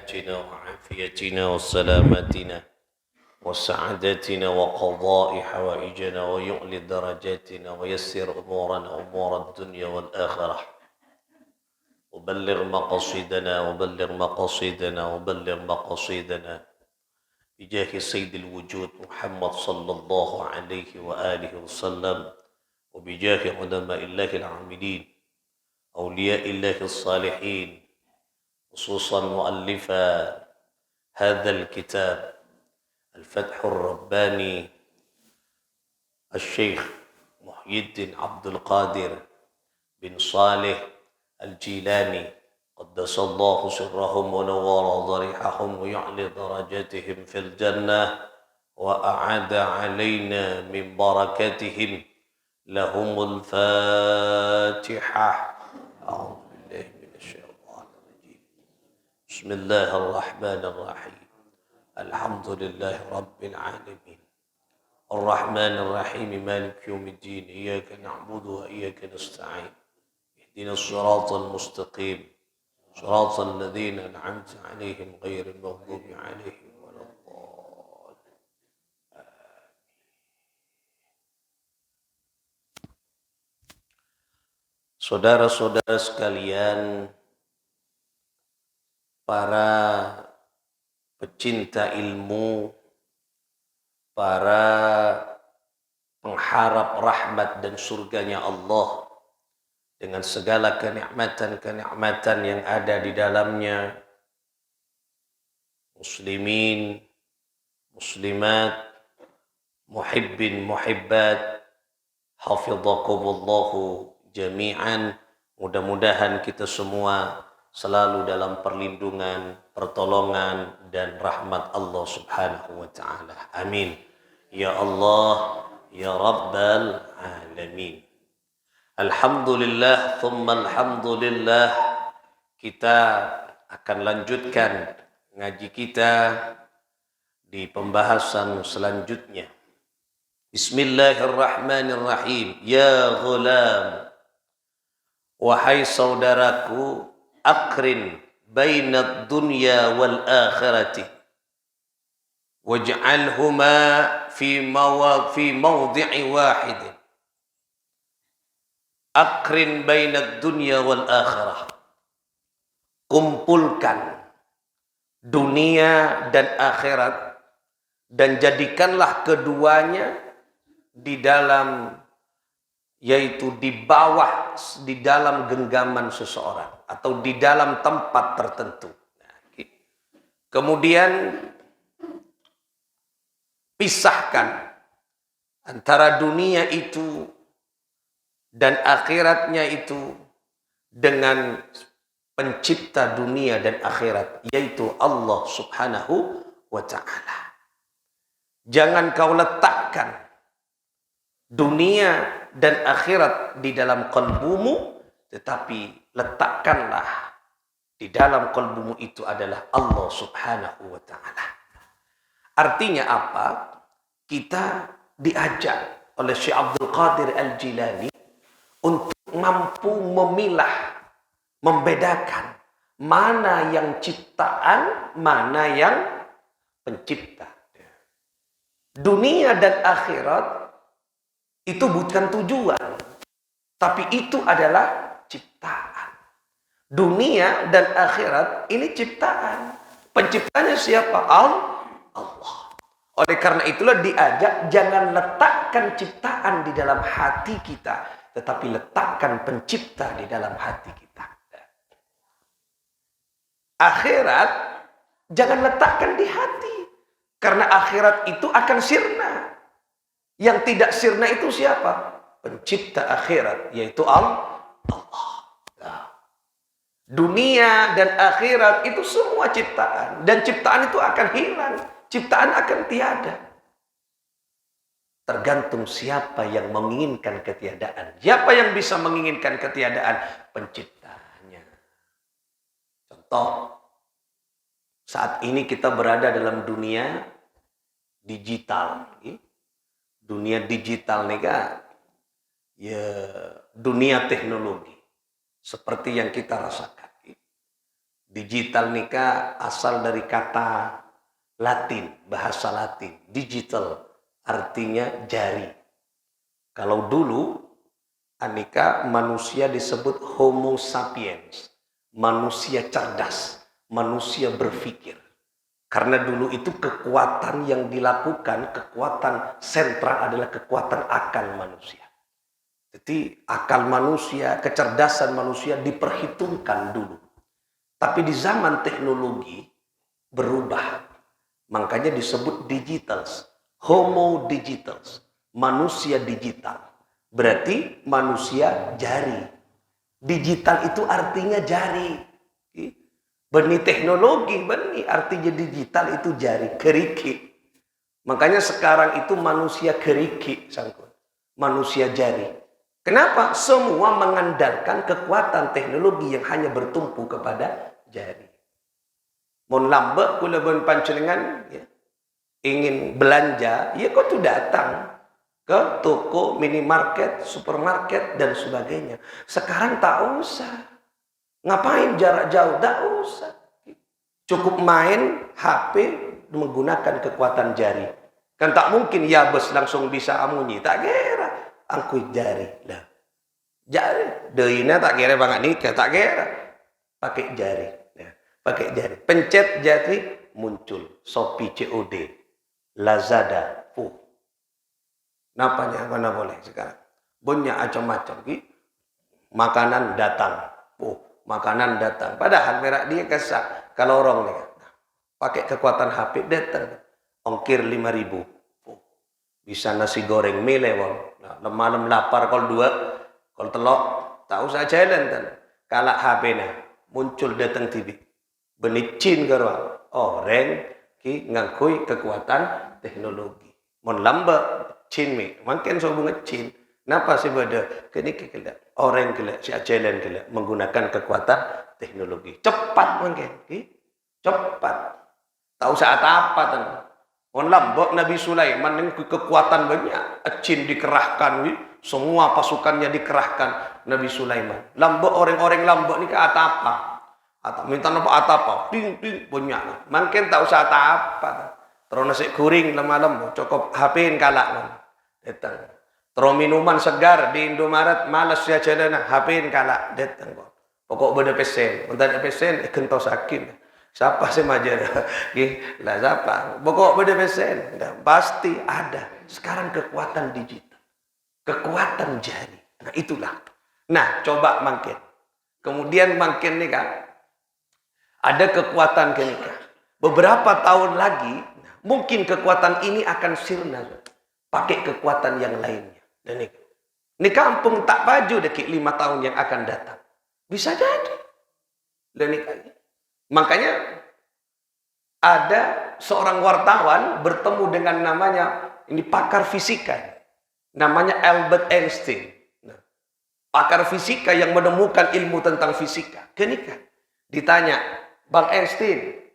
صحتنا وعافيتنا وسلامتنا وسعادتنا وقضاء حوائجنا ويعلي درجاتنا ويسر أمورنا أمور الدنيا والآخرة وبلغ مقاصدنا وبلغ مقاصدنا بجاه سيد الوجود محمد صلى الله عليه وآله وسلم وبجاه علماء الله العاملين أولياء الله الصالحين خصوصا مؤلفا هذا الكتاب الفتح الرباني الشيخ محي الدين عبد القادر بن صالح الجيلاني قدس الله سرهم ونور ضريحهم ويعلي درجاتهم في الجنة وأعاد علينا من بركاتهم لهم الفاتحة. أعوذ بالله من الشيطان الرجيم. بسم الله الرحمن الرحيم. الحمد لله رب العالمين الرحمن الرحيم مالك يوم الدين إياك نعبد وإياك نستعين اهدنا الصراط المستقيم صراط الذين أنعمت عليهم غير المغضوب عليهم ولا الضالين. Saudara-saudara sekalian, para pecinta ilmu, para pengharap rahmat dan surganya Allah dengan segala kenikmatan-kenikmatan yang ada di dalamnya, muslimin, muslimat, muhibbin, muhibbat, hafidhakumullahu jami'an. Mudah-mudahan kita semua selalu dalam perlindungan, pertolongan dan rahmat Allah Subhanahu wa taala. Amin. Ya Allah, ya Rabbal alamin. Alhamdulillah, thumma alhamdulillah. Kita akan lanjutkan ngaji kita di pembahasan selanjutnya. Bismillahirrahmanirrahim. Ya ghulam, wahai saudaraku, akrin bainad dunya wal akhirati waj'alhuma fi mawdi'i wahidin. Akrin bainad dunya wal akhirah, kumpulkan dunia dan akhirat dan jadikanlah keduanya di dalam, yaitu di bawah, di dalam genggaman seseorang atau di dalam tempat tertentu. Kemudian pisahkan antara dunia itu dan akhiratnya itu dengan pencipta dunia dan akhirat, yaitu Allah Subhanahu wa ta'ala. Jangan kau letakkan dunia dan akhirat di dalam kalbumu, tetapi letakkanlah di dalam kalbumu itu adalah Allah Subhanahu wa ta'ala. Artinya apa? Kita diajak oleh Syekh Abdul Qadir Al-Jilani untuk mampu memilah, membedakan mana yang ciptaan, mana yang pencipta. Dunia dan akhirat itu bukan tujuan, tapi itu adalah ciptaan. Dunia dan akhirat ini ciptaan. Penciptanya siapa? Allah. Oleh karena itulah diajak jangan letakkan ciptaan di dalam hati kita, tetapi letakkan pencipta di dalam hati kita. Akhirat jangan letakkan di hati, karena akhirat itu akan sirna. Yang tidak sirna itu siapa? Pencipta akhirat, yaitu Allah. Nah, dunia dan akhirat itu semua ciptaan, dan ciptaan itu akan hilang, ciptaan akan tiada. Tergantung siapa yang menginginkan ketiadaan. Siapa yang bisa menginginkan ketiadaan? Penciptanya. Contoh, saat ini kita berada dalam dunia digital. Dunia digital nih kan, ya dunia teknologi seperti yang kita rasakan. Digital nikah asal dari kata Latin, bahasa Latin. Digital artinya jari. Kalau dulu Anika manusia disebut Homo sapiens, manusia cerdas, manusia berpikir. Karena dulu itu kekuatan yang dilakukan, kekuatan sentral adalah kekuatan akal manusia. Jadi akal manusia, kecerdasan manusia diperhitungkan dulu. Tapi di zaman teknologi berubah. Makanya disebut digitals, Homo digitals, manusia digital. Berarti manusia jari. Digital itu artinya jari. Benih teknologi, benih artinya digital itu jari, keriki. Makanya sekarang itu manusia keriki, sangkut. Manusia jari. Kenapa? Semua mengandalkan kekuatan teknologi yang hanya bertumpu kepada jari. Mon lambat kula ben panjenengan ya, ingin belanja, ya kau tuh datang ke toko, minimarket, supermarket dan sebagainya. Sekarang tak usah. Ngapain jarak jauh? Tak usah. Cukup main HP menggunakan kekuatan jari. Kan tak mungkin ya bos langsung bisa amunyi. Tak kira. Angkui jari. Lah. Jari. Deina tak kira banget nikah. Tak kira. Pakai jari. Ya. Pakai jari. Pencet jari muncul. Shopee COD. Lazada. Napanya mana boleh sekarang. Bunnya macam-macam. Makanan datang. Makanan datang. Padahal merah dia kesal. Kalau orang nih, pakai kekuatan HP datang. Ongkir 5.000. Bisa nasi goreng melewong. Nah, malam lapar kalau 2, kalau telok, tak usah jalan kan. Kalau HP nah, muncul datang TV. Benicin garwa. Orang ki ngakui kekuatan teknologi. Mon lamba cin mi, makin sobung cin. Napa sih pada kini kira orang kira si jalan kira menggunakan kekuatan teknologi cepat mungkin, cepat. Tak usah apa tan. On lambok Nabi Sulaiman dengan kekuatan banyak, cin dikerahkan, semua pasukannya dikerahkan Nabi Sulaiman. Lambok orang-orang lambok ni ke apa? Atau minta apa atapa? Ding ding banyak. Mungkin tak usah apa. Terus nasi kuring lama-lama cukup HP-in kalak datang. Terus minuman segar di Indomaret malas ya jalan HP-in kalak datang kok. Pokok beda pesen, entah ada pesen kentos hakim. Siapa sih majar? Lah siapa? Pokok beda pesen, pasti ada. Sekarang kekuatan digital, kekuatan jari. Nah itulah. Nah coba makin. Kemudian makin nih kan, ada kekuatan kenikah. Beberapa tahun lagi, mungkin kekuatan ini akan sirna. Pakai kekuatan yang lainnya. Dan ini kampung tak baju dekik 5 tahun yang akan datang. Bisa jadi. Dan makanya ada seorang wartawan bertemu dengan namanya, ini pakar fisika. Namanya Albert Einstein. Nah, pakar fisika yang menemukan ilmu tentang fisika. Kenikah. Ditanya, Bang Einstein,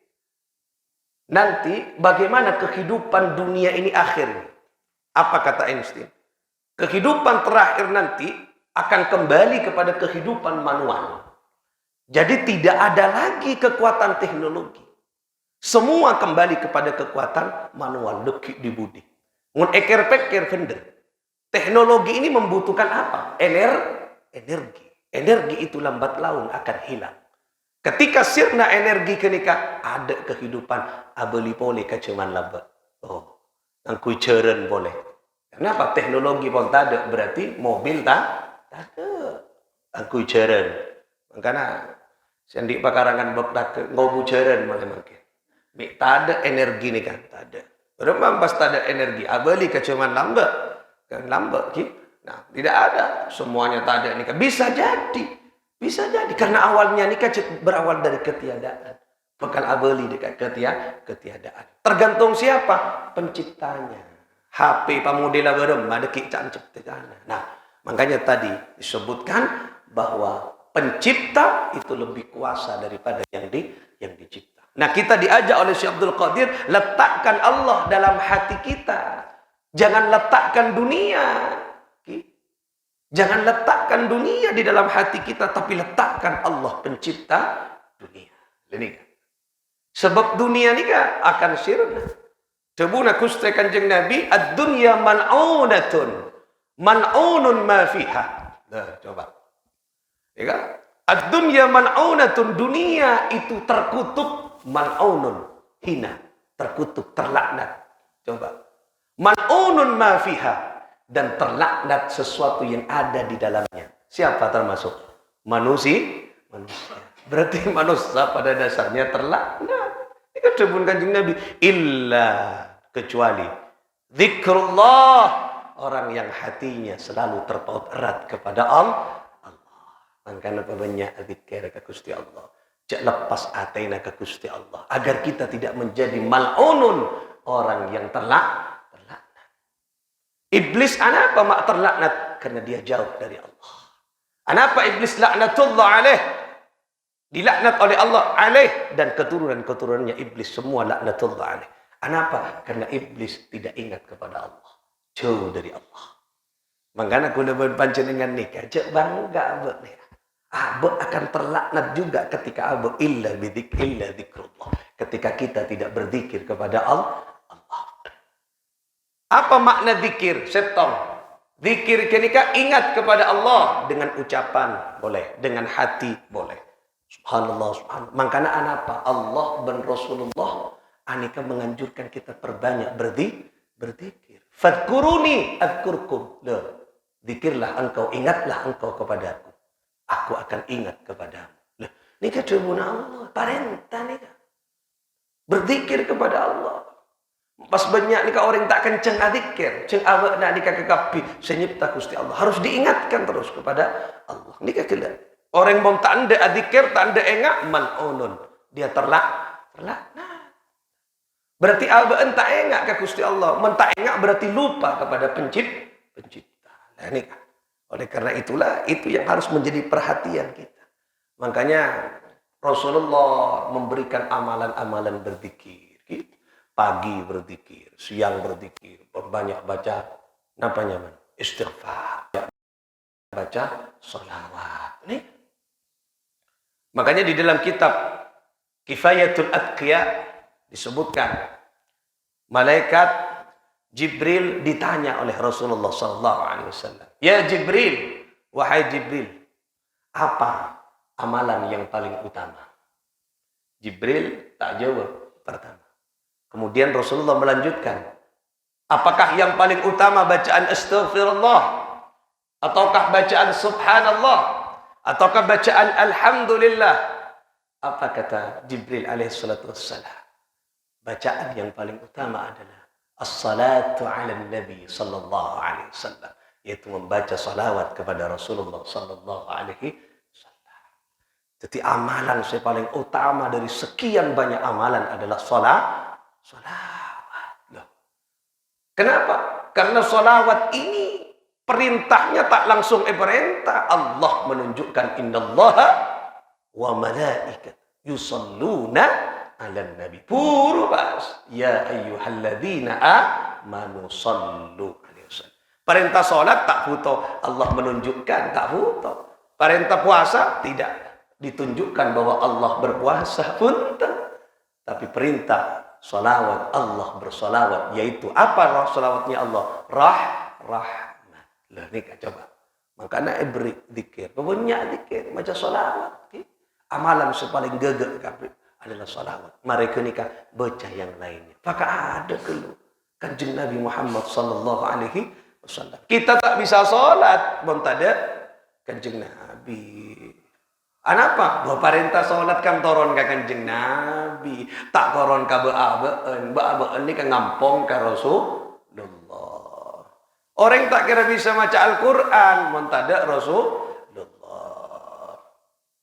nanti bagaimana kehidupan dunia ini akhirnya? Apa kata Einstein? Kehidupan terakhir nanti akan kembali kepada kehidupan manual. Jadi tidak ada lagi kekuatan teknologi. Semua kembali kepada kekuatan manual. Dekik di budi. Ngun eker-peker vendor. Teknologi ini membutuhkan apa? Energi. Energi itu lambat laun akan hilang. Ketika sirna energi kenika ada kehidupan abeli boleh kecuman lambat. Oh, angkui ceren boleh. Kenapa? Teknologi pun tak ada. Berarti mobil tak ada. Angkui ceren. Makanya sendik pakarangan bak ngobu ceren makin. Tak ada energi ni kan, tak ada. Berapa pas tak ada energi, abeli kecuman lambat. Kan lambat ki. Nah, tidak ada. Semuanya tak ada ni kan. Bisa jadi. Bisa jadi karena awalnya ni kan berawal dari ketiadaan. Bekal abeli dekat ketiadaan. Tergantung siapa? Penciptanya. HP pamudela berem ada kicaan ciptakan. Nah, makanya tadi disebutkan bahwa pencipta itu lebih kuasa daripada yang dicipta. Nah, kita diajak oleh Syekh Abdul Qadir, letakkan Allah dalam hati kita. Jangan letakkan dunia. Jangan letakkan dunia di dalam hati kita, tapi letakkan Allah pencipta dunia. Ini kan. Sebab dunia ni kan akan sirna. Tebuna Gusti Kanjeng Nabi, ad-dunya mal'unatun. Mal'unun ma fiha. Nah, coba. Ya kan? Ad-dunya mal'unatun, dunia itu terkutuk, mal'unun, hina, terkutuk, terlaknat. Coba. Mal'unun ma fiha, dan terlaknat sesuatu yang ada di dalamnya. Siapa termasuk? Manusia. Berarti manusia pada dasarnya terlaknat. Ini kan sebut Kanjeng Nabi, illa, kecuali zikrullah, orang yang hatinya selalu terpaut erat kepada Allah. Makanya banyak zikir ke Gusti Allah. Jak lepas atena ke Gusti Allah, agar kita tidak menjadi mal'unun, orang yang terlaknat. Iblis kenapa mak terlaknat? Karena dia jauh dari Allah. Kenapa iblis laknatullah alaih? Dilaknat oleh Allah alaih, dan keturunan-keturunannya iblis semua laknatullah alaih. Kenapa? Karena iblis tidak ingat kepada Allah, jauh dari Allah. Makanya kalau berpanjenengan nikah, jek bangga abek nih. Abek akan terlaknat juga ketika abek illa zikrullah. Ketika kita tidak berzikir kepada Allah. Apa makna zikir? Setong. Zikir kenika ingat kepada Allah dengan ucapan boleh, dengan hati boleh. Subhanallah, subhanallah. Makanya apa? Allah dan Rasulullah anika menganjurkan kita perbanyak berzikir. Fadkuruni adkurkum. Zikirlah engkau, ingatlah engkau kepadaku. Aku akan ingat kepadamu. Ini kecubun Allah. Parenta nih. Berzikir kepada Allah. Pas banyak nih orang tak kenceng adzikir, ceng awak nak nikah kekapi, senyipta Gusti Allah. Harus diingatkan terus kepada Allah. Nikah kela. Orang bom tak anda adzikir, tak anda engak, mal'unun. Dia terlaknat. Berarti awak entah engak ke Gusti Allah. Mentak engak berarti lupa kepada pencipta. Nah, ini kan. Oleh karena itulah itu yang harus menjadi perhatian kita. Makanya Rasulullah memberikan amalan-amalan berzikir. Gitu. Pagi berzikir, siang berzikir, perbanyak baca namanya istighfar, baca sholawat. Nih. Makanya di dalam kitab Kifayatul Atqiya disebutkan malaikat Jibril ditanya oleh Rasulullah SAW. Ya Jibril, wahai Jibril, apa amalan yang paling utama? Jibril tak jawab pertama. Kemudian Rasulullah melanjutkan, apakah yang paling utama bacaan astaghfirullah, ataukah bacaan subhanallah, ataukah bacaan alhamdulillah? Apa kata Jibril alaihissalatu wassalam? Bacaan yang paling utama adalah as-salatu ala nabi sallallahu alaihi wasallam, yaitu membaca salawat kepada Rasulullah sallallahu alaihi wasallam. Jadi amalan yang paling utama dari sekian banyak amalan adalah salawat. Loh. Kenapa? Karena salawat ini perintahnya tak langsung perintah. Allah menunjukkan innallaha wa malaikat yusalluna 'alan nabi. Puru pas. Ya ayyuhalladzina amanu sallu alaihi wasallam. Perintah salat tak butuh Allah menunjukkan, tak butuh. Perintah puasa tidak ditunjukkan bahwa Allah berpuasa pun tak. Tapi perintah salawat, Allah bersalawat, yaitu apa salawatnya Allah? Rahmat. Lah ni coba. Makanya beri zikir, banyak zikir, macam salawat. Amalan sepaling gegek adalah salawat. Mereka ni kan baca yang lainnya. Maka ada kelu Kanjeng Nabi Muhammad sallallahu alaihi wasallam. Kita tak bisa salat, bon tak ada Kanjeng Nabi. Kenapa? Bahwa perintah solat kan toron ke Kanjeng Nabi. Tak koron ke ba'aba'en. Ba'aba'en ini kan ngampong ke Rasulullah. Orang tak kira bisa baca Al-Quran. Mentada Rasulullah.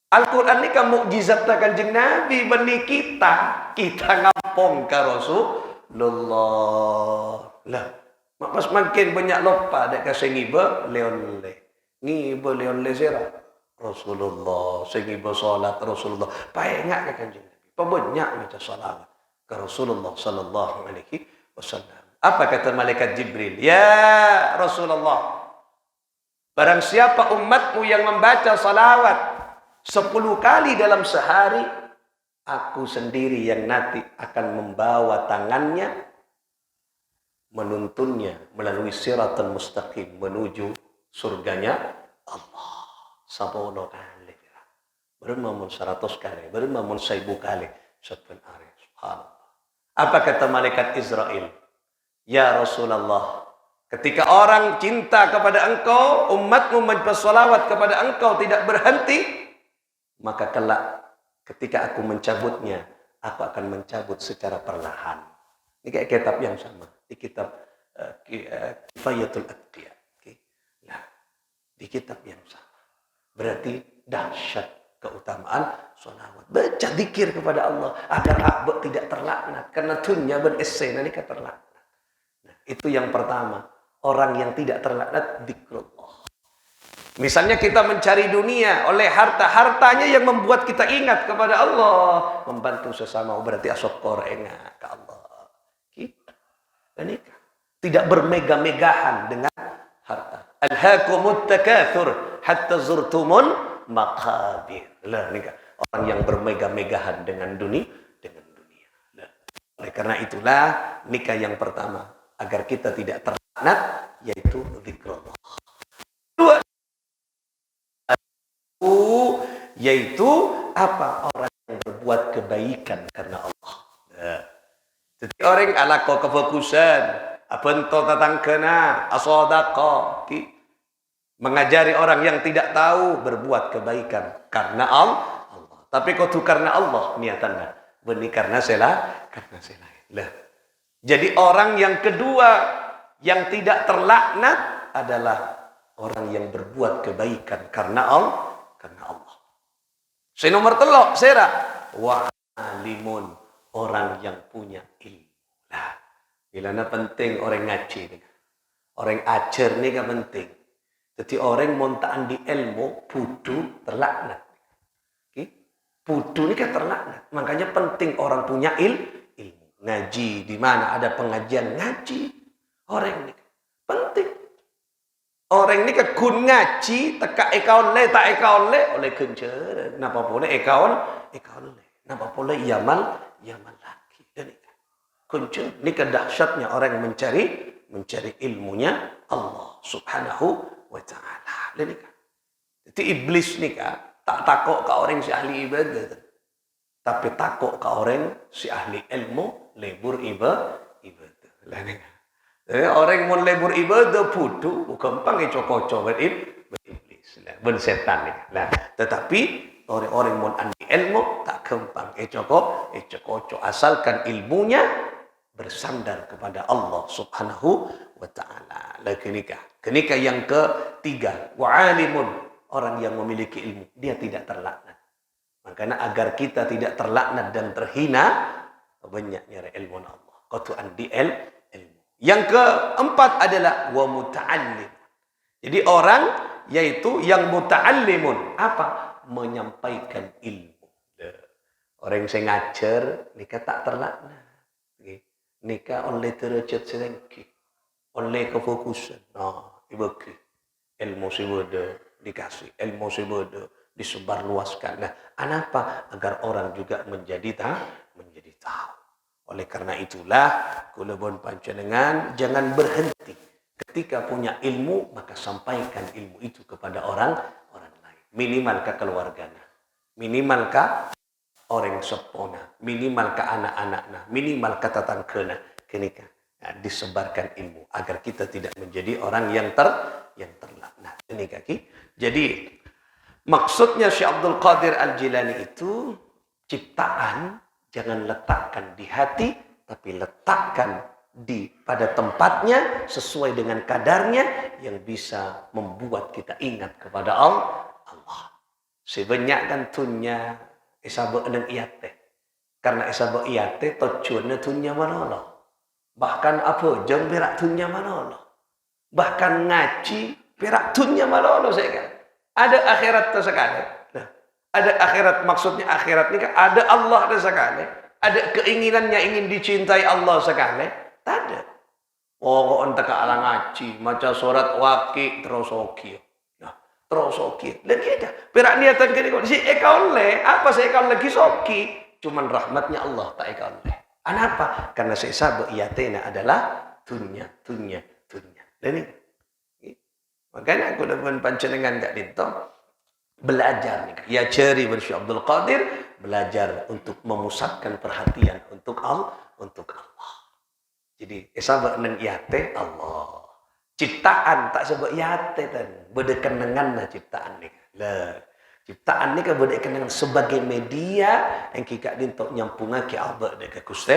Al-Quran ini kan mukjizat Kanjeng Nabi. Bani kita. Kita ngampong ke Rasulullah. Lah. Mas makin banyak lupa. Dek kasih ngiba leon le. Ngiba leon le zera. Rasulullah, sehingga bersolat Rasulullah. Baik enggak ke Kanjeng Nabi? Banyak baca salawat ke Rasulullah sallallahu alaihi wasallam. Apa kata malaikat Jibril? Ya Rasulullah, barang siapa umatmu yang membaca salawat 10 kali dalam sehari, Aku sendiri yang nanti akan membawa tangannya menuntunnya melalui siratal mustaqim menuju surganya Allah. 10 kali. Bermamun 100 kali, bermamun 1000 kali. Sebenarnya subhanallah. Apa kata malaikat Israel? Ya Rasulullah, ketika orang cinta kepada engkau, umatmu bersolawat kepada engkau tidak berhenti, maka kelak ketika aku mencabutnya, aku akan mencabut secara perlahan. Ini kayak kitab yang sama. Di kitab Kifayatul Atqiya. Nah, di kitab yang sama. Berarti dahsyat keutamaan sholawat. Baca zikir kepada Allah agar abad tidak terlaknat. Karena dunya ben esena ini terlaknat. Nah, itu yang pertama. Orang yang tidak terlaknat zikrullah. Misalnya kita mencari dunia oleh harta-hartanya yang membuat kita ingat kepada Allah. Membantu sesama berarti asokor ingat ke Allah. Kita. Dan ini tidak bermegah-megahan dengan harta. Alhaakumut takatsur hatta zurtumul maqabir. Lah nikah. Orang yang bermegah-megahan dengan dunia. Lah. Oleh karena itulah nikah yang pertama agar kita tidak terlaknat yaitu zikrullah. Kedua yaitu apa? Orang yang berbuat kebaikan karena Allah. Nah. Jadi orang ala ko kefokusan, abento tatang kena, asodako, mengajari orang yang tidak tahu berbuat kebaikan karena Allah. Tapi kau tu karena Allah niatannya, benih karena sela. Lah. Jadi orang yang kedua yang tidak terlaknat adalah orang yang berbuat kebaikan karena Allah. Nomor telok sera wa alimun, orang yang punya ilmu. Nah, bilana penting orang ngaji nih. Orang ajar nih kan penting. Jadi orang montaan di ilmu pudu terlaknat. Pudu ini kan terlaknat. Makanya penting orang punya ilmu. Ngaji di mana ada pengajian ngaji. Orang ini penting. Orang ini kun ngaji teka ekaon le tak ekaon le oleh kencer. Napa boleh ekaon le. Napa boleh yamal lagi. Dan ini kunci ini kedahsyatnya orang mencari ilmunya Allah Subhanahu wa taala. Dan ini jadi iblis ni tak takut ke orang si ahli ibadah. Tapi takut ke orang si ahli ilmu lebur ibadah. Lah ni. Jadi orang mau lebur ibadah putu gampang cocok iblis lah, ben setan ni. Lah, tetapi orang-orang mau andi ilmu tak gampang cocok asalkan ilmunya bersandar kepada Allah Subhanahu wa taala. Lah kenikah yang ketiga, wa alimun, orang yang memiliki ilmu, dia tidak terlaknat. Makanya agar kita tidak terlaknat dan terhina, banyak nyari ilmu Allah. Kau tu andi ilmu. Yang keempat adalah wa muta'allim. Jadi orang yaitu yang muta'allimun. Apa? Menyampaikan ilmu. Orang yang ngajar nikah tak terlaknat. Nikah oleh derajat sedengki. Oleh kefokusan. Nah, ibaki. Ilmu sibada dikasih. Ilmu sibada disebarluaskan. Nah, kenapa? Agar orang juga menjadi tahu. Oleh karena itulah kulubun panjenengan jangan berhenti ketika punya ilmu maka sampaikan ilmu itu kepada orang lain. Minimal ke keluarganya, minimal ke orang sepona, minimal ke anak-anaknya, minimal ke tetanggana. Kenika disebarkan ilmu agar kita tidak menjadi orang yang terlaknat. Ini kaki. Jadi maksudnya Syekh Abdul Qadir Al-Jilani itu ciptaan jangan letakkan di hati, tapi letakkan pada tempatnya sesuai dengan kadarnya yang bisa membuat kita ingat kepada Allah. Sebanyak tunnya isabuk nang iyate. Karena isabuk iyate tujuannya tunnya manolo. Bahkan apa jeng berak tunnya manolo. Bahkan ngaji berak tunnya manolo saya kan. Ada akhirat sekali. Ada akhirat, maksudnya akhirat ini kan ada Allah ada sekali. Ada keinginannya ingin dicintai Allah sekali. Tak ada. Oh, entah ke alang ngaji, maca surat waqi terus oki. Nah, terus oki. Dan kita perak niatan kini kok si ekaon le, apa saya ekaon lagi soki? Cuman rahmatnya Allah tak ikan oleh. Kenapa? Karena saya sabuk iatena adalah dunia. Dan ini. Makanya aku dapat pancenengan Kak Dinto belajar nih. Ya ceri bersya Abdul Qadir belajar untuk memusatkan perhatian untuk Allah. Jadi sabuk neng iate Allah. Ciptaan tak sebut iate dan berdekenengan lah ciptaan nih. Lah. Ciptaan ni kan berdekenengan sebagai media yang kita dintok nyampungan ke abad dekat Gusti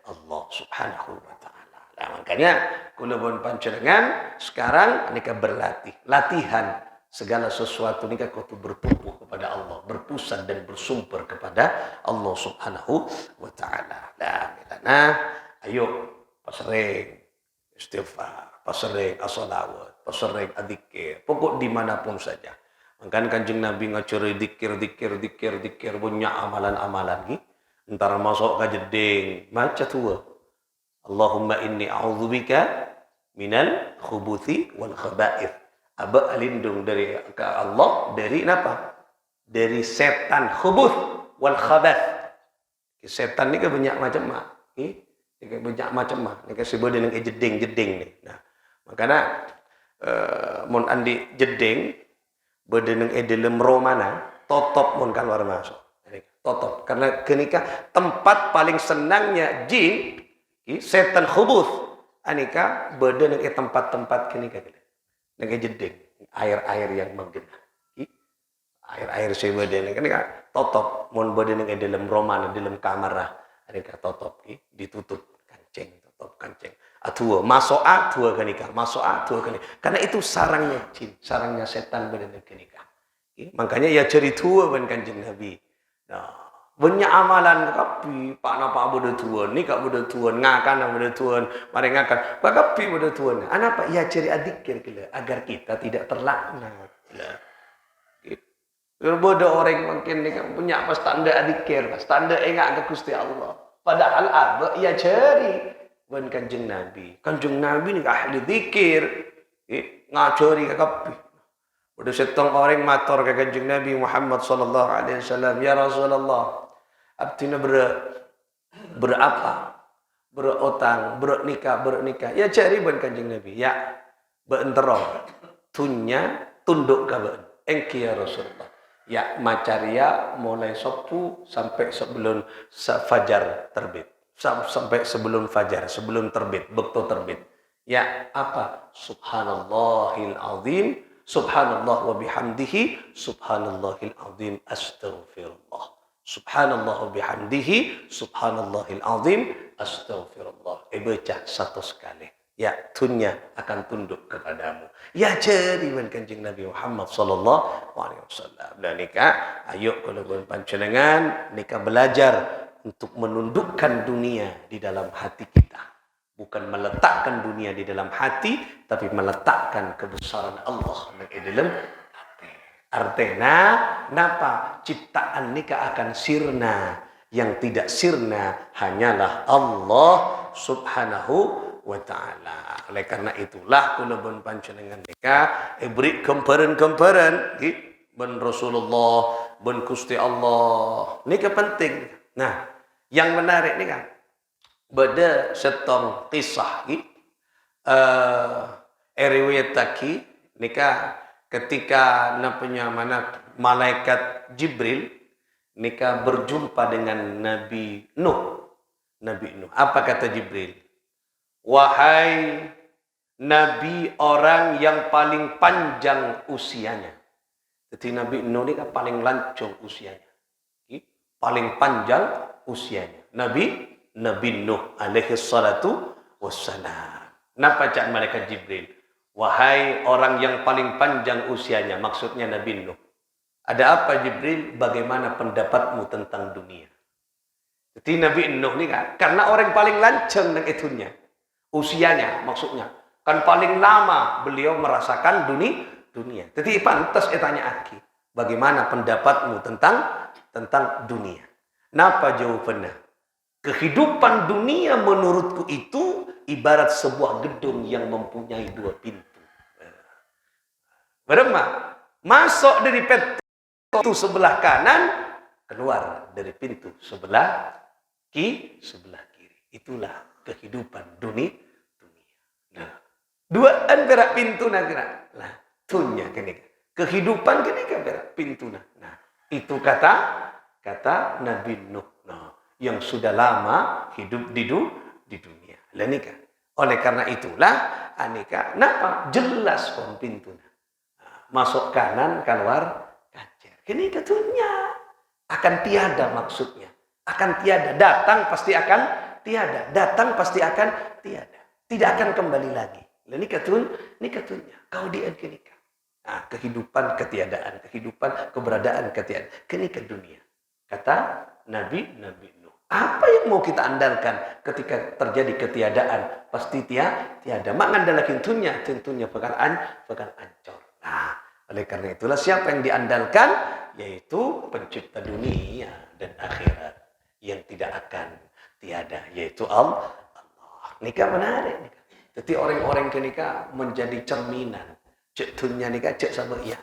Allah Subhanahu wa taala. Nah, makanya kula pun panjenengan sekarang nika berlatih. Latihan segala sesuatu nika kudu bertumbuh kepada Allah, berpusat dan bersumber kepada Allah Subhanahu wa taala. Nah, ayo pasering istighfar, pasering as-salawat, pasering adzikir, pokok dimanapun saja. Kan Kanjeng Nabi ngacuri dikir punya amalan-amalan ni. Entar masuk ke jeding, macam tua. Allahumma inni a'udzubika minal khubuthi wal khaba'ith. Aba lindung dari Allah dari apa? Dari setan khubuth wal khabath. Setan ni kan banyak macam mah. Banyak macam mah. Ni kan sebut dengan jeding ni. Nah, makanya mun andi jeding berdeneng dalam romana totop mun keluar masuk. Totop karena kenika tempat paling senangnya jin setan khubuth anika berdeneng tempat-tempat kenika dengan jeding air-air yang menggenang. Air-air saya berdeneng kenika totop mun berdeneng dalam romana dalam kamar anika totop ditutup kancing totop kancing. Atua masuk atua kenika karena itu sarangnya jin, sarangnya setan berdeneng kenika. Makanya ya cerita ban Kanjeng Nabi. Nah, banyak amalan kapi pak napa bodo tuan ni kak bodo tuan ngakan bodo tuan mari ngakan kapi bodo tuan apa ya ceri adzikir kila agar kita tidak terlaknat lah. Bodo orang mungkin ni punya pas tanda adzikir pas tanda ingat ke Gusti Allah padahal apa ya ceri ban Kanjeng Nabi ni ahli zikir ngajari ke kapi. Pada setong orang matur ke Kanjeng Nabi Muhammad sallallahu alaihi wasallam, ya Rasulullah, abdina berapa? Berutang, bernikah. Ya cari ban Kanjeng Nabi, ya beentero. Tunya tunduk ka ben. Engki ya Rasulullah. Ya macaria mulai subuh sampai sebelum fajar terbit. Sampai sebelum fajar, sebelum terbit, bekto terbit. Ya apa? Subhanallahil azim. Subhanallah wa bihamdihi subhanallahil azim astaghfirullah. Subhanallah wa bihamdihi subhanallahil azim astaghfirullah. Baca satu sekali. Ya, tunya akan tunduk kepadamu. Ya jadi man Kanjeng Nabi Muhammad sallallahu alaihi wasallam. Dan nikah, ayo kalau panjenengan nikah belajar untuk menundukkan dunia di dalam hati kita. Bukan meletakkan dunia di dalam hati, tapi meletakkan kebesaran Allah di dalam hati. Artinya, napa ciptaan nikah akan sirna. Yang tidak sirna hanyalah Allah Subhanahu wa ta'ala. Oleh karena itulah kula ben panjenengan nikah beri kemperan ben Rasulullah, ben Gusti Allah. Nikah penting. Nah, yang menarik nih kan beda setong kisah riwayataki nikah ketika mana malaikat Jibril nikah berjumpa dengan Nabi Nuh. Apa kata Jibril? Wahai Nabi orang yang paling panjang usianya. Jadi Nabi Nuh ini kan paling lancung usianya. Paling panjang usianya. Nabi Nuh alaihi salatu wassalam. Napa cak malaikat Jibril? Wahai orang yang paling panjang usianya. Maksudnya Nabi Nuh. Ada apa Jibril? Bagaimana pendapatmu tentang dunia? Jadi Nabi Nuh ini kan, karena orang paling lancang dengan itunya. Usianya maksudnya. Kan paling lama beliau merasakan dunia. Jadi pantas tanya aki. Bagaimana pendapatmu tentang dunia? Napa jawabannya? Kehidupan dunia menurutku itu ibarat sebuah gedung yang mempunyai 2 pintu. Berema, masuk dari pintu sebelah kanan, keluar dari pintu sebelah kiri. Itulah kehidupan dunia. Nah, duaan berak pintu nak gerak. Nah, tunya kini. Kehidupan kini kan berak pintu nah. Nah, itu kata Nabi Nuh. Nah, yang sudah lama hidup di dunia. Lah nikah. Oleh karena itulah anika napa jelas kon pintu. Masuk kanan keluar kacer. Kini ketunya akan tiada maksudnya. Akan tiada, datang pasti akan tiada. Datang pasti akan tiada. Tidak akan kembali lagi. Lah ini ketunnya. Kau kenikah. Nah, kehidupan ketiadaan, kehidupan keberadaan ketiadaan. Kini ke dunia. Kata Nabi Nuh. Apa yang mau kita andalkan ketika terjadi ketiadaan? Pasti tiada. Mengandalkan tentunya pekan ancor. Nah, oleh karena itulah siapa yang diandalkan? Yaitu pencipta dunia dan akhirat yang tidak akan tiada, yaitu Allah. Nikah menarik. Nikah. Jadi orang-orang kenikah menjadi cerminan. Cek dunia nikah, cek sama iya.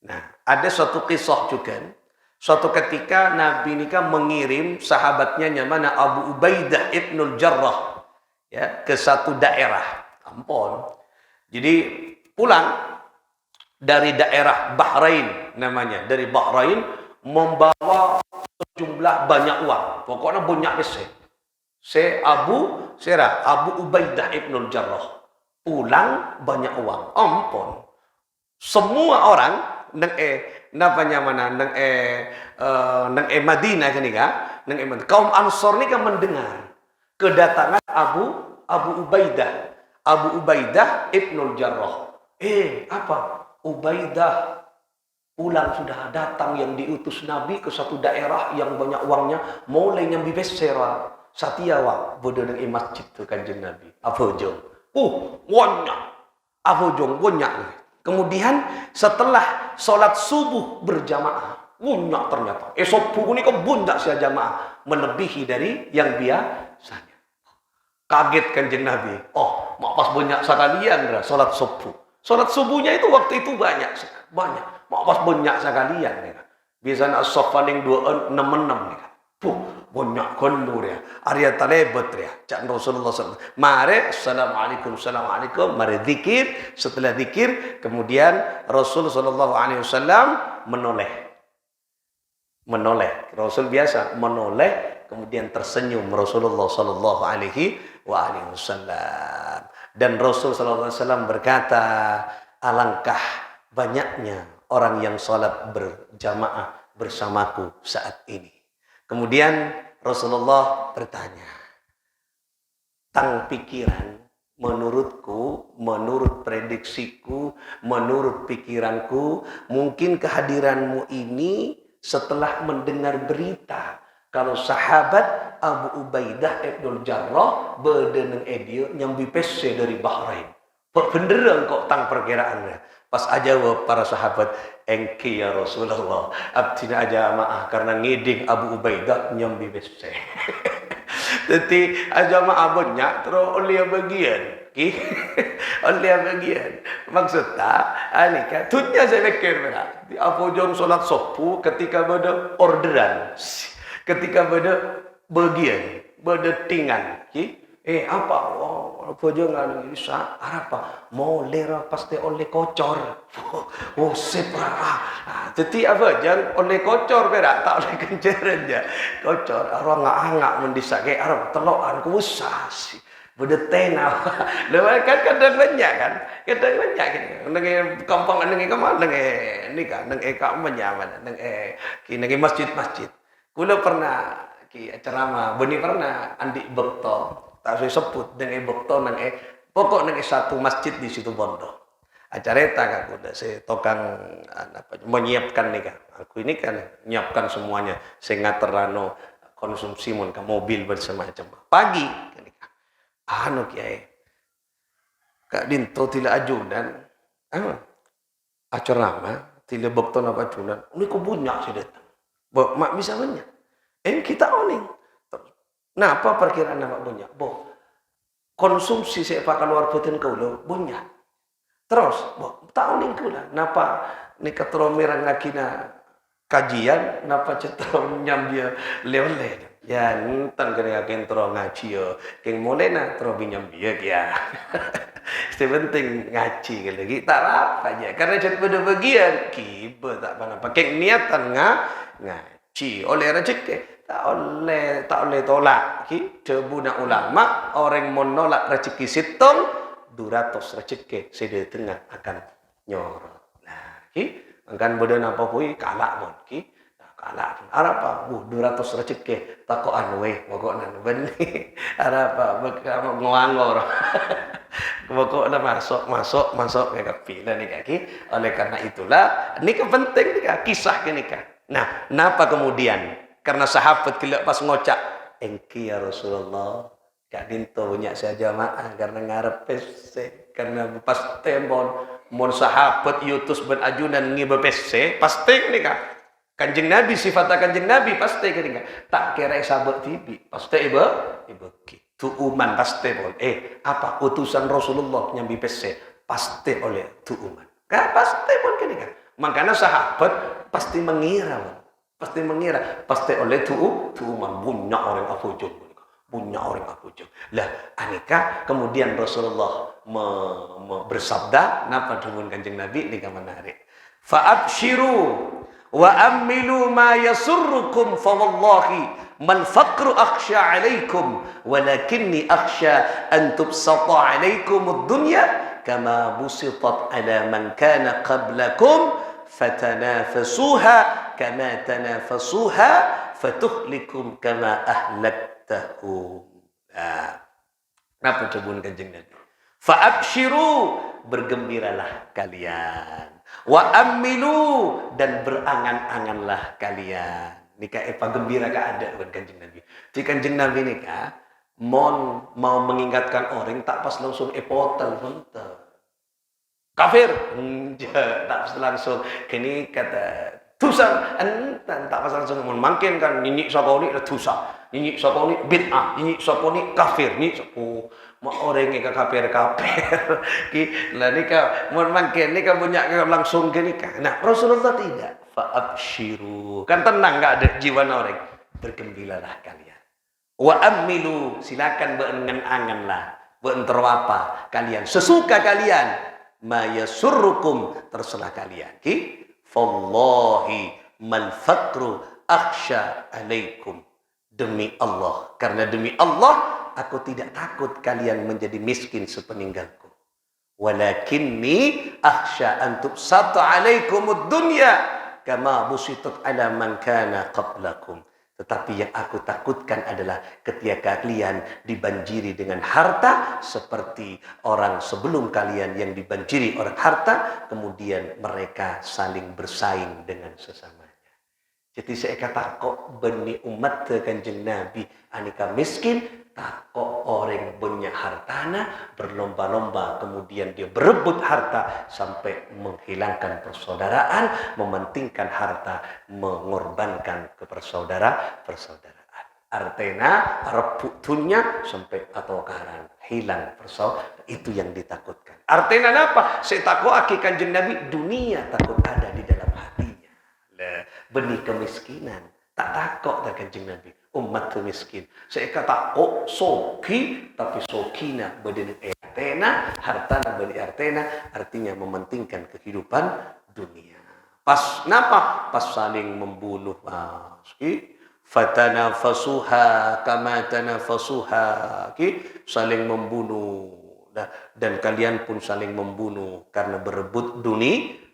Nah, ada suatu kisah juga. Suatu ketika Nabi nikah mengirim sahabatnya namanya Abu Ubaidah Ibnul Jarrah ya, ke satu daerah. Ampun. Jadi pulang dari daerah Bahrain namanya. Dari Bahrain membawa sejumlah banyak uang. Pokoknya banyak besar. Abu Ubaidah Ibnul Jarrah. Pulang banyak uang. Ampun. Semua orang Madinah kan kaum Ansor ni kan mendengar kedatangan Abu Ubaidah Ibnul Jarrah. Apa? Ubaidah pulang sudah datang yang diutus Nabi ke satu daerah yang banyak uangnya, mulai nyambi besera satiawa bodoh nang masjid tu kanjeng Nabi. Apa jong? Banyak. Apa jong banyak. Kemudian setelah sholat subuh berjamaah, banyak ternyata. Subuh ini kan bundak sia jamaah, melebihi dari yang biasanya. Kaget kanjeng Nabi. Mak pas banyak sekalian sholat subuh. Sholat subuhnya itu waktu itu banyak. Mak pas banyak sekalian. Biasanya as-saffan yang 266 nih. Banyak kondur ya. Arya talebet ya. Cak Rasulullah SAW. Mari, assalamualaikum. Mari zikir. Setelah zikir, kemudian Rasulullah SAW menoleh. Rasul biasa menoleh, kemudian tersenyum Rasulullah SAW. Dan Rasul SAW berkata, alangkah banyaknya orang yang sholat berjamaah bersamaku saat ini. Kemudian Rasulullah bertanya, tang pikiran, menurutku, menurut prediksiku, menurut pikiranku, mungkin kehadiranmu ini setelah mendengar berita kalau sahabat Abu Ubaidah Ibnul Jarrah berdeneng edio nyambi pese dari Bahrain. Beneran kok tang perkiraannya. Pas aja para sahabat, engki ya Rasulullah, abdina aja maaf karena ngiding Abu Ubaidah nyambi pese. Jadi aja maaf banyak terus oleh bagian. Oleh bagian. Maksudnya, ini kan tunya saya pikir di Abu Jong solat subuh ketika berada orderan. Ketika berada bagian, berada tingan. Apa? Abu Jong nggak bisa. Apa? Mau lera pasti oleh kocor. Separa. Jadi apa? Jangan oleh kocor berak tak oleh kenceran je. Kocor. Orang ngak mendisak kayak orang telokan kusah sih. Berdetena. Lepas kan kadang banyak kan. Kadang banyak kan. Dengan kampung dengan kemana dengan ni kan dengan kampungnya dengan dengan masjid-masjid. Kula pernah ki ceramah, beni pernah andi bekto. Tak saya sebut dengan bekto nang pokok nang satu masjid di situ Bondo. Acara eta kan udah saya tokang menyiapkan nih kan. Aku ini kan menyiapkan semuanya. Saya ngaterano konsumsi mun ke mobil bersemacam. Pagi kan kiai. Kak Dinto tidak ajudan. Acara tidak bekto napa ajudan. Ini kok bunyak sih datang. Mak bisa banyak. Kita oning. Nah, apa perkiraan nama bunyak? Konsumsi saya pakai luar batin kau lo bunyak. Terus, tak oning kau lah. Napa ni ketromiran ngakina kajian napa cetro nyambia leole ya ntan kena kentro ngaji yo keng molena tro binyambia ya penting ngaji lagi tak apa aja karena jadi pada bagian kiba tak apa pakai niatan ngaji oleh rezeki tak oleh tolak ki cebuna ulama orang menolak rezeki situng 200 rezeki sede tengah akan nyorot nah ki akan badan apa pun kalah mon ki kalah apa 200 rezeki takok anwe pokoknya benih apa ngawangor pokoknya masuk ke kapila nih kaki oleh karena itulah ini penting nih kisah ini kan nah kenapa kemudian karena sahabat kelak pas ngocak engki ya Rasulullah gak dinto banyak saya jamaah karena ngarep pese karena pas tembon mon sahabat yutus ben ajunan ngibe pese pasti nih kak Kanjeng Nabi sifat Kanjeng Nabi pasti ketika tak kira sahabat tibi pasti ibu tuuman pasti boleh apa utusan Rasulullah nyambi pese pasti oleh tuuman kan pasti pun ketika makanya sahabat pasti mengira pasti oleh tuuman punya orang afujung lah aneka kemudian Rasulullah bersabda napa dengan Kanjeng Nabi ini menarik fa'abshiru wa amilu ma yasurrukum fa wallahi mal faqru akhsha alaikum walakinni akhsha an tubsata alaikum ad-dunya kama busitat ala man kana qablakum fatanafasuha kama tanafasuha fatuhlikum kama ahlaktahum apa cebun Kanjeng Nabi fa'abshiru bergembiralah kalian wa amilu dan berangan-anganlah kalian nikah gembira ka ada bukan Kanjeng Nabi di Kanjeng Nabi nikah mau mengingatkan orang tak pas langsung epotel kafir tak pas langsung kini kata dosa enten tak pas langsung mungkin kan nyinyik sakoni dosa nyinyik sakoni bid'ah nyinyik sakoni kafir ni orang yang kafir ki lah nikah mungkin nikah punya langsung ke nikah nah Rasulullah tidak fa'abshiru kan tenang enggak ada jiwa orang bergembiralah kalian wa amilu silakan berengan-anganlah beenter apa kalian sesuka kalian ma yasurrukum terserah kalian ki fallahi mal faqru akhsha alaikum demi Allah karena demi Allah aku tidak takut kalian menjadi miskin sepeninggalku. Walakinni akhsha an tubsata alaikumud dunya kama busitat ala man kana qablakum. Tetapi yang aku takutkan adalah ketika kalian dibanjiri dengan harta seperti orang sebelum kalian yang dibanjiri oleh harta, kemudian mereka saling bersaing dengan sesamanya. Jadi saya kata kok beni umat Kanjeng Nabi anika miskin kok orang punya hartana berlomba-lomba kemudian dia berebut harta sampai menghilangkan persaudaraan mementingkan harta mengorbankan ke persaudaraan artena rebut dunia sampai atau karan hilang persaudaraan itu yang ditakutkan artena apa saya takut aki Kanjeng Nabi dunia takut ada di dalam hatinya benih kemiskinan tak takut tak Kanjeng Nabi umat tu miskin. Saya kata soki tapi sokina berdiri artena, hartana berdiri artena artinya mementingkan kehidupan dunia. Pas napa? Pas saling membunuh. Fatanafasuha kama tanafasuha. Saling membunuh dan kalian pun saling membunuh karena berebut dunia.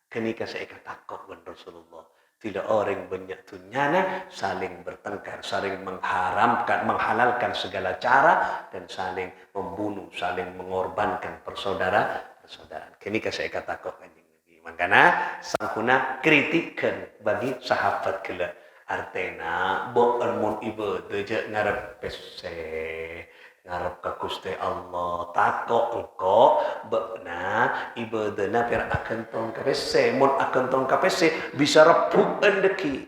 Kenika saya kata kok Rasulullah tidak orang banyak dunyana saling bertengkar, saling menghalalkan segala cara dan saling membunuh, saling mengorbankan persaudaraan. Kini saya katakan Kanjeng Nabi. Makanya sangkuna kritikan bagi sahabat kela artena bo'an mun ibadah je ngarep pese ngarep ka Gusti Allah takok engko beuna ibadahna per akan tong kapese mun akan tong kapese bisa rebuk endeki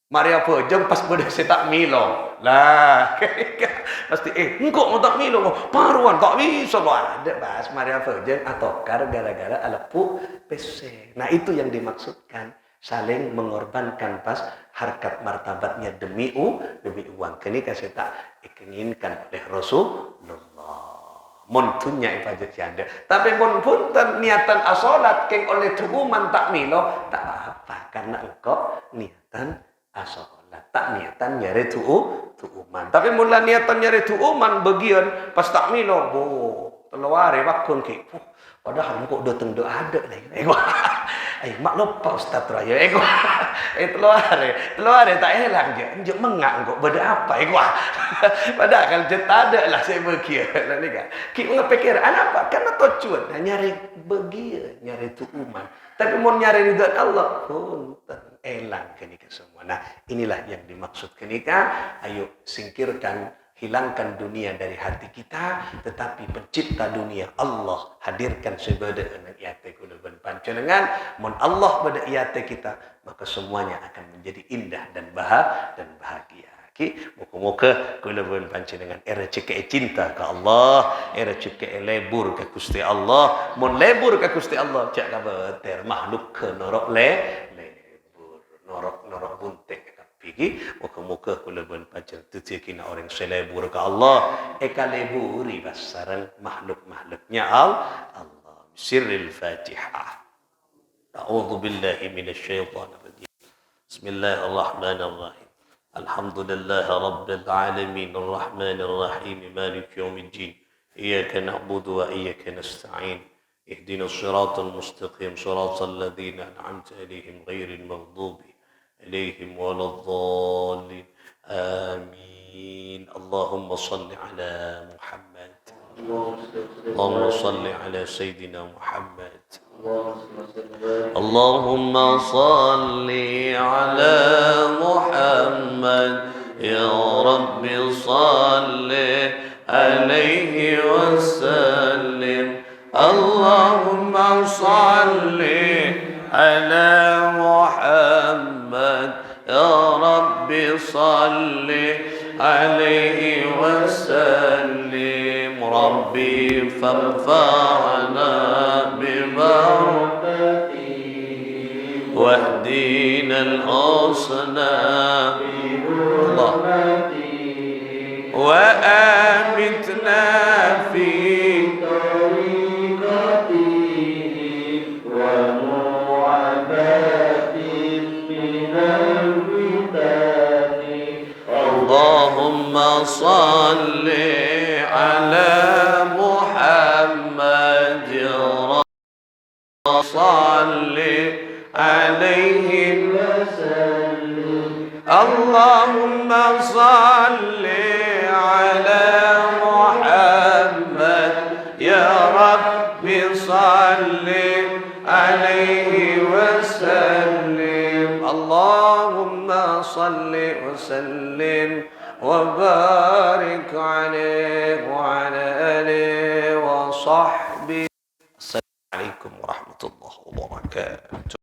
mari apa jeng pas beda tak milo lah pasti engko mau tak milo paruan tak bisa ada bas mari apa jeng atau gara-gara alepuk pese nah itu yang dimaksudkan saling mengorbankan pas harkat martabatnya demi uang. Kini kasih tak inginkan oleh Rasulullah. Montunnya ibadah janda. Tapi pun niatan asolat keng oleh tuuman tak milo tak apa karena engkau niatan asolat tak niatan nyari tuuman. Tapi mula niatan nyari tuuman bagian pas tak milo teluare bakun ke. Padahal engkau datang do ada lagi. Mak lupa Ustaz Raya. Teluare tak elang je. Enjuk mengak engkau beda apa padahal kalau je tak ada lah saya berkira ni kan. Kita ngepikir apa? Karena tujuan nyari bagia, nyari tuuman. Tapi mau nyari ridha Allah pun elang kenika semua. Nah, inilah yang dimaksud kenika. Ayo singkirkan, hilangkan dunia dari hati kita, tetapi pencipta dunia Allah hadirkan sebada anak iate kula ban panjenengan. Mun Allah pada iate kita, maka semuanya akan menjadi indah dan bahagia. Muka-muka kula pun panjenengan era cekek cinta ke Allah, era cekek lebur ke Gusti Allah. Mun lebur ke Gusti Allah, cak ka ter makhluk ke norok lebur, norok buntek tapi muka-muka kula pun panjenengan tutikina orang selebur ke Allah, eka leburi basaran makhluk-makhluknya Allah. Sirril Fatihah. A'udzu billahi minasyaitonir rajim. Bismillahirrahmanirrahim. الحمد لله رب العالمين الرحمن الرحيم مالك يوم الدين إياك نعبد وإياك نستعين اهدنا الصراط المستقيم صراط الذين أنعمت عليهم غير المغضوب عليهم ولا الضالين آمين اللهم صل على محمد اللهم صل على سيدنا محمد اللهم صل على محمد يا رب صل عليه وسلم اللهم صل على محمد يا رب صل عليه وسلم ربي فارفعنا ببركته واهدنا الأصنام وآمتنا في طريقته ومعبد من الفتن اللهم صل على محمد يا رب صل عليه وسلم اللهم صل على محمد يا رب صل عليه وسلم اللهم صل وسلم وبارك عليه وعلى آله وصحبه. السلام عليكم ورحمة الله وبركاته.